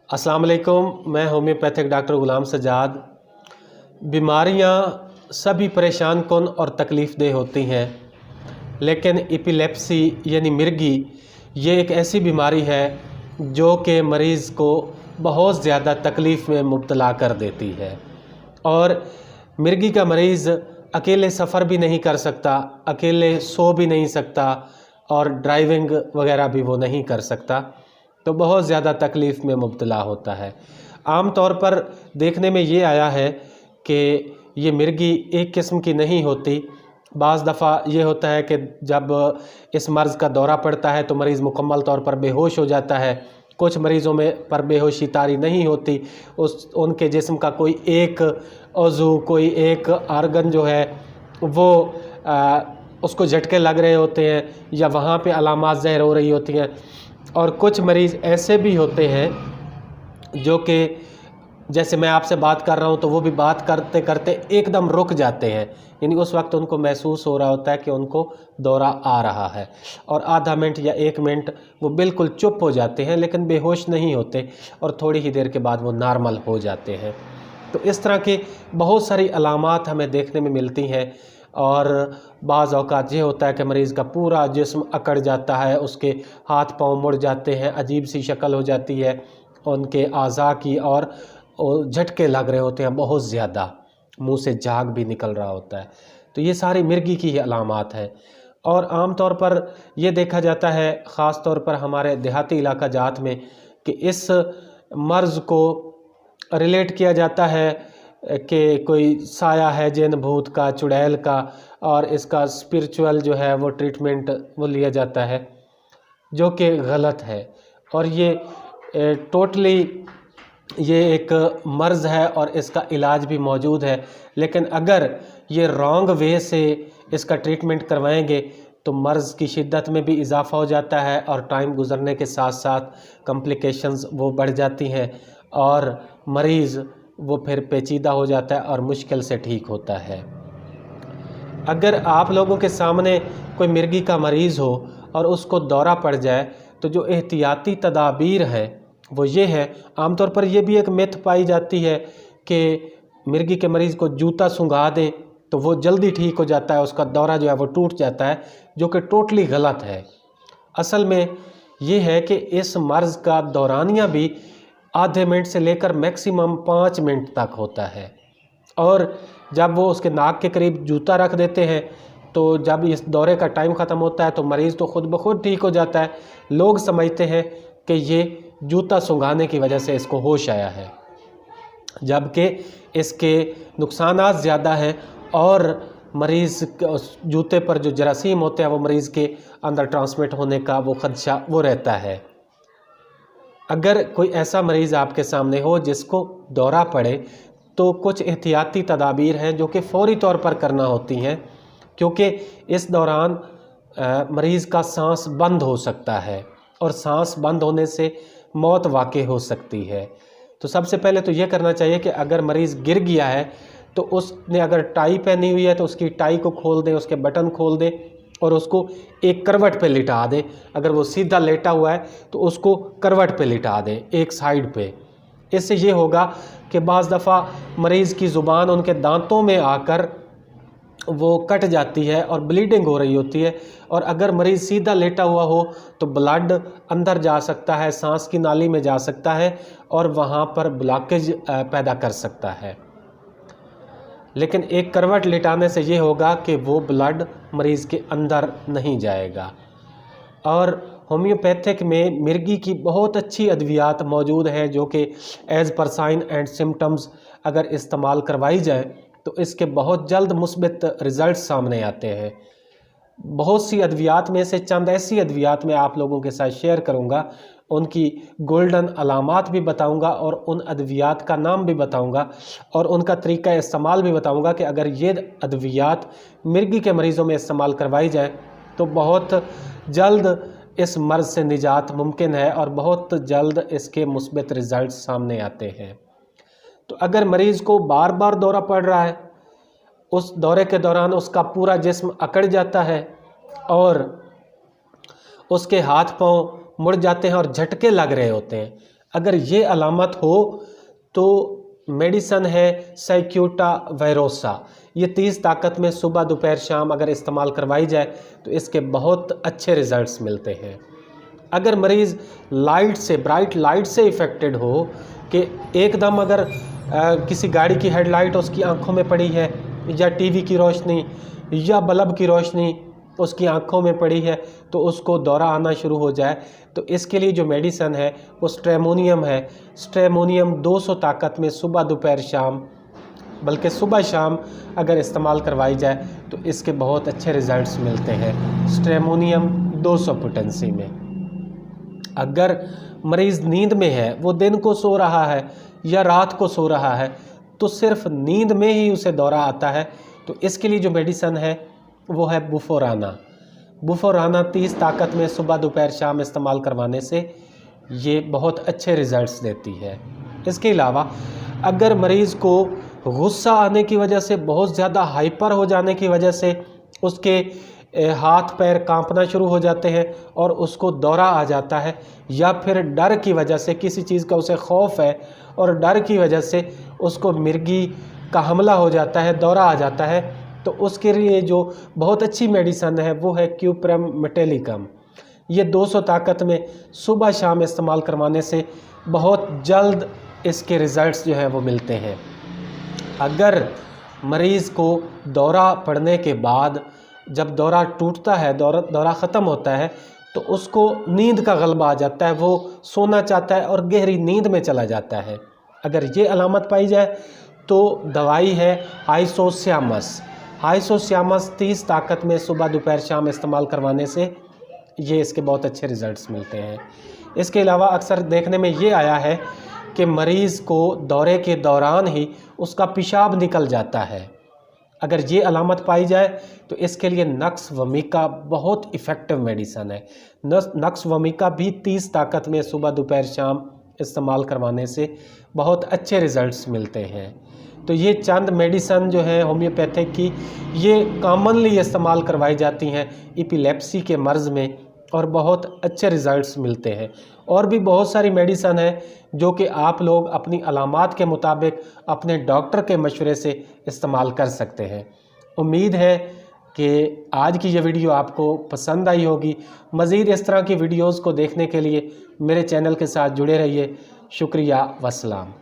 अस्सलाम वालेकुम। मैं होम्योपैथिक डॉक्टर ग़ुलाम सज्जाद। बीमारियां सभी परेशान कुन और तकलीफ़देह होती हैं, लेकिन एपिलेप्सी यानी मिर्गी ये एक ऐसी बीमारी है जो कि मरीज़ को बहुत ज़्यादा तकलीफ़ में मुब्तला कर देती है। और मिर्गी का मरीज़ अकेले सफ़र भी नहीं कर सकता, अकेले सो भी नहीं सकता और ड्राइविंग वगैरह भी वो नहीं कर सकता, तो बहुत ज़्यादा तकलीफ़ में मुब्तला होता है। आम तौर पर देखने में ये आया है कि ये मिर्गी एक किस्म की नहीं होती। बाज़ दफ़ा ये होता है कि जब इस मर्ज़ का दौरा पड़ता है तो मरीज़ मुकम्मल तौर पर बेहोश हो जाता है। कुछ मरीज़ों में पर बेहोशी तारी नहीं होती, उनके जिस्म का कोई एक उज़्व, कोई एक आर्गन जो है वो उसको झटके लग रहे होते हैं या वहाँ पे अलामात ज़ाहिर हो रही होती हैं। और कुछ मरीज़ ऐसे भी होते हैं जो कि जैसे मैं आपसे बात कर रहा हूँ तो वो भी बात करते करते एकदम रुक जाते हैं, यानी उस वक्त उनको महसूस हो रहा होता है कि उनको दौरा आ रहा है, और आधा मिनट या 1 मिनट वो बिल्कुल चुप हो जाते हैं लेकिन बेहोश नहीं होते और थोड़ी ही देर के बाद वो नॉर्मल हो जाते हैं। तो इस तरह की बहुत सारी अलामात हमें देखने में मिलती हैं। और बाज़ औक़ात ये होता है कि मरीज़ का पूरा जिस्म अकड़ जाता है, उसके हाथ पाँव मुड़ जाते हैं, अजीब सी शक्ल हो जाती है उनके आज़ा की, और झटके लग रहे होते हैं बहुत ज़्यादा, मुंह से झाग भी निकल रहा होता है। तो ये सारी मिर्गी की ही अलामात हैं। और आम तौर पर ये देखा जाता है, ख़ास तौर पर हमारे देहाती इलाका जात में, कि इस मर्ज़ को रिलेट किया जाता है कि कोई साया है जिन भूत का, चुड़ैल का, और इसका स्पिरिचुअल जो है वो ट्रीटमेंट वो लिया जाता है, जो कि गलत है। और ये टोटली ये एक मर्ज़ है और इसका इलाज भी मौजूद है, लेकिन अगर ये रॉन्ग वे से इसका ट्रीटमेंट करवाएंगे तो मर्ज़ की शिद्दत में भी इजाफ़ा हो जाता है और टाइम गुज़रने के साथ साथ कॉम्प्लिकेशंस वो बढ़ जाती हैं और मरीज़ वो फिर पेचीदा हो जाता है और मुश्किल से ठीक होता है। अगर आप लोगों के सामने कोई मिर्गी का मरीज़ हो और उसको दौरा पड़ जाए तो जो एहतियाती तदाबीर है वो ये है, आमतौर पर ये भी एक मिथ पाई जाती है कि मिर्गी के मरीज़ को जूता सूंघा दें तो वो जल्दी ठीक हो जाता है, उसका दौरा जो है वो टूट जाता है, जो कि टोटली गलत है। असल में ये है कि इस मर्ज़ का दौरानिया भी आधे मिनट से लेकर मैक्सिमम 5 मिनट तक होता है। और जब वो उसके नाक के करीब जूता रख देते हैं तो जब इस दौरे का टाइम ख़त्म होता है तो मरीज़ तो ख़ुद ब खुद ठीक हो जाता है। लोग समझते हैं कि ये जूता सूंघाने की वजह से इसको होश आया है, जबकि इसके नुकसानात ज़्यादा हैं और मरीज़ जूते पर जो जरासीम होते हैं वो मरीज़ के अंदर ट्रांसमिट होने का वो ख़दशा वो रहता है। अगर कोई ऐसा मरीज़ आपके सामने हो जिसको दौरा पड़े तो कुछ एहतियाती तदाबीर हैं जो कि फ़ौरी तौर पर करना होती हैं, क्योंकि इस दौरान मरीज़ का सांस बंद हो सकता है और सांस बंद होने से मौत वाक़ई हो सकती है। तो सबसे पहले तो ये करना चाहिए कि अगर मरीज़ गिर गया है तो उसने अगर टाई पहनी हुई है तो उसकी टाई को खोल दें, उसके बटन खोल दें और उसको एक करवट पे लिटा दें। अगर वो सीधा लेटा हुआ है तो उसको करवट पे लिटा दें एक साइड पे। इससे ये होगा कि बाज़ दफ़ा मरीज़ की ज़ुबान उनके दांतों में आकर वो कट जाती है और ब्लीडिंग हो रही होती है, और अगर मरीज़ सीधा लेटा हुआ हो तो ब्लड अंदर जा सकता है, सांस की नाली में जा सकता है और वहाँ पर ब्लॉकेज पैदा कर सकता है। लेकिन एक करवट लिटाने से ये होगा कि वो ब्लड मरीज़ के अंदर नहीं जाएगा। और होम्योपैथिक में मिर्गी की बहुत अच्छी अद्वियात मौजूद हैं जो कि as per sign and symptoms अगर इस्तेमाल करवाई जाए तो इसके बहुत जल्द मुस्बित रिज़ल्ट सामने आते हैं। बहुत सी अद्वियात में से चंद ऐसी अद्वियात मैं आप लोगों के साथ शेयर करूंगा, उनकी गोल्डन अलामात भी बताऊंगा और उन अद्वियात का नाम भी बताऊंगा और उनका तरीका इस्तेमाल भी बताऊंगा कि अगर ये अद्वियात मिर्गी के मरीज़ों में इस्तेमाल करवाई जाए तो बहुत जल्द इस मर्ज़ से निजात मुमकिन है और बहुत जल्द इसके मुस्बित रिज़ल्ट सामने आते हैं। तो अगर मरीज़ को बार बार दौरा पड़ रहा है, उस दौरे के दौरान उसका पूरा जिस्म अकड़ जाता है और उसके हाथ पांव मुड़ जाते हैं और झटके लग रहे होते हैं, अगर ये अलामत हो तो मेडिसन है साइक्यूटा वायरोसा। ये 30 ताकत में सुबह दोपहर शाम अगर इस्तेमाल करवाई जाए तो इसके बहुत अच्छे रिज़ल्ट्स मिलते हैं। अगर मरीज़ लाइट से, ब्राइट लाइट से इफ़ेक्टेड हो कि एकदम अगर किसी गाड़ी की हेडलाइट उसकी आंखों में पड़ी है, या टीवी की रोशनी या बल्ब की रोशनी उसकी आंखों में पड़ी है, तो उसको दौरा आना शुरू हो जाए, तो इसके लिए जो मेडिसन है वो स्ट्रेमोनियम है। स्ट्रेमोनियम 200 ताकत में सुबह दोपहर शाम, बल्कि सुबह शाम अगर इस्तेमाल करवाई जाए तो इसके बहुत अच्छे रिज़ल्ट्स मिलते हैं। स्ट्रेमोनियम 200 पोटेंसी में। अगर मरीज़ नींद में है, वो दिन को सो रहा है या रात को सो रहा है, तो सिर्फ नींद में ही उसे दौरा आता है, तो इसके लिए जो मेडिसन है वो है बुफोराना। बुफोराना 30 ताकत में सुबह दोपहर शाम इस्तेमाल करवाने से ये बहुत अच्छे रिज़ल्ट्स देती है। इसके अलावा अगर मरीज़ को गुस्सा आने की वजह से, बहुत ज़्यादा हाइपर हो जाने की वजह से उसके हाथ पैर कांपना शुरू हो जाते हैं और उसको दौरा आ जाता है, या फिर डर की वजह से, किसी चीज़ का उसे खौफ है और डर की वजह से उसको मिर्गी का हमला हो जाता है, दौरा आ जाता है, तो उसके लिए जो बहुत अच्छी मेडिसन है वो है क्यूप्रम मेटेलिकम। ये 200 ताकत में सुबह शाम इस्तेमाल करवाने से बहुत जल्द इसके रिज़ल्ट्स जो हैं वो मिलते हैं। अगर मरीज़ को दौरा पड़ने के बाद, जब दौरा टूटता है, दौरा ख़त्म होता है, तो उसको नींद का गलबा आ जाता है, वो सोना चाहता है और गहरी नींद में चला जाता है। अगर ये अलामत पाई जाए तो दवाई है आइसोसियामस। आइसोसियामस 30 ताकत में सुबह दोपहर शाम इस्तेमाल करवाने से ये इसके बहुत अच्छे रिज़ल्ट्स मिलते हैं। इसके अलावा अक्सर देखने में ये आया है कि मरीज़ को दौरे के दौरान ही उसका पेशाब निकल जाता है। अगर ये अलामत पाई जाए तो इसके लिए नक्स वमिका बहुत इफ़ेक्टिव मेडिसन है। नक्स वमिका भी 30 ताकत में सुबह दोपहर शाम इस्तेमाल करवाने से बहुत अच्छे रिज़ल्ट्स मिलते हैं। तो ये चंद मेडिसन जो है होम्योपैथिक की, ये कॉमनली इस्तेमाल करवाई जाती हैं एपिलेप्सी के मर्ज़ में और बहुत अच्छे रिज़ल्ट्स मिलते हैं। और भी बहुत सारी मेडिसन है जो कि आप लोग अपनी अलामात के मुताबिक अपने डॉक्टर के मशवरे से इस्तेमाल कर सकते हैं। उम्मीद है कि आज की ये वीडियो आपको पसंद आई होगी। मज़ीद इस तरह की वीडियोज़ को देखने के लिए मेरे चैनल के साथ जुड़े रहिए। शुक्रिया, वस्सलाम।